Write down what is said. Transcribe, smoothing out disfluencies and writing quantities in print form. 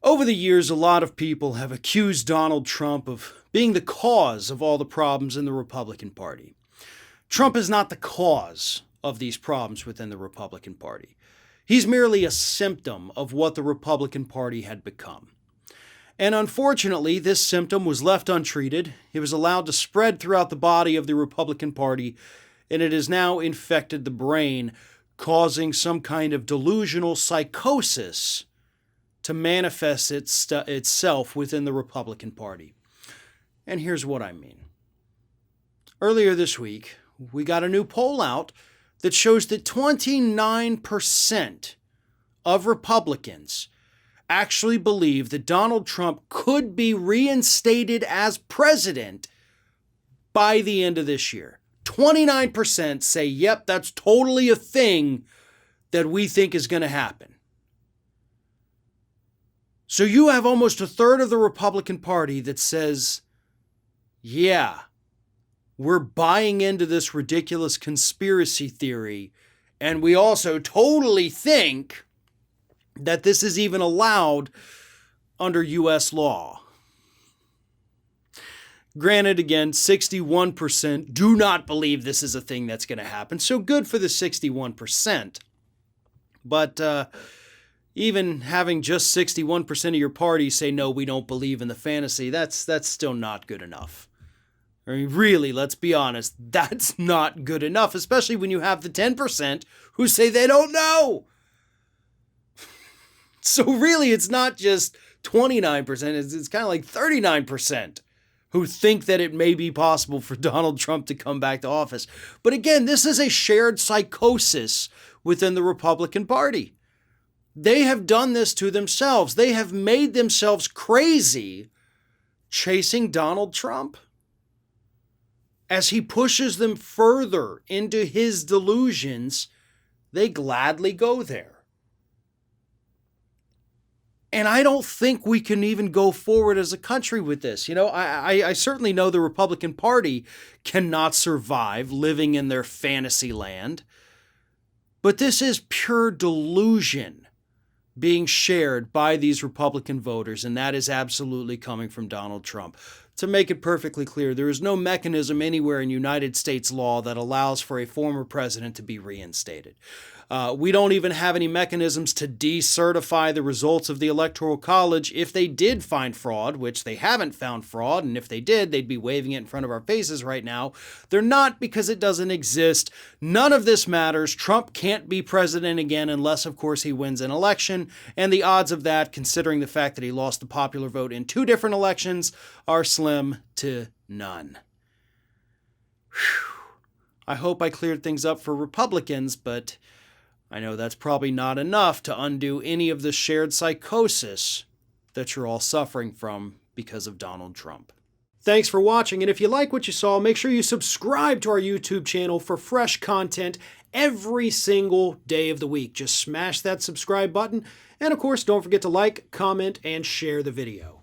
Over the years, a lot of people have accused Donald Trump of being the cause of all the problems in the Republican Party. Trump is not the cause of these problems within the Republican Party. He's merely a symptom of what the Republican Party had become. And unfortunately, this symptom was left untreated. It was allowed to spread throughout the body of the Republican Party, and it has now infected the brain, causing some kind of delusional psychosis to manifest itself within the Republican Party. And here's what I mean. Earlier this week, we got a new poll out that shows that 29% of Republicans actually believe that Donald Trump could be reinstated as president by the end of this year. 29% say, yep, that's totally a thing that we think is going to happen. So you have almost a third of the Republican Party that says, yeah, we're buying into this ridiculous conspiracy theory, and we also totally think that this is even allowed under U.S. law. Granted, again, 61% do not believe this is a thing that's going to happen, so good for the 61%. But even having just 61% of your party say, no, we don't believe in the fantasy, that's still not good enough. I mean, really, let's be honest, that's not good enough, especially when you have the 10% who say they don't know. So really, it's not just 29%, it's kind of like 39% who think that it may be possible for Donald Trump to come back to office. But again, this is a shared psychosis within the Republican Party. They have done this to themselves. They have made themselves crazy chasing Donald Trump. As he pushes them further into his delusions, they gladly go there. And I don't think we can even go forward as a country with this. You know, I certainly know the Republican Party cannot survive living in their fantasy land. But this is pure delusion being shared by these Republican voters, and that is absolutely coming from Donald Trump. To make it perfectly clear, there is no mechanism anywhere in United States law that allows for a former president to be reinstated. We don't even have any mechanisms to decertify the results of the Electoral College if they did find fraud, which they haven't found fraud, and if they did, they'd be waving it in front of our faces right now. They're not, because it doesn't exist. None of this matters. Trump can't be president again unless, of course, he wins an election, and the odds of that, considering the fact that he lost the popular vote in 2 different elections, are slim to none. Whew. I hope I cleared things up for Republicans, but I know that's probably not enough to undo any of the shared psychosis that you're all suffering from because of Donald Trump. Thanks for watching, and if you like what you saw, make sure you subscribe to our YouTube channel for fresh content every single day of the week. Just smash that subscribe button, and of course, don't forget to like, comment, and share the video.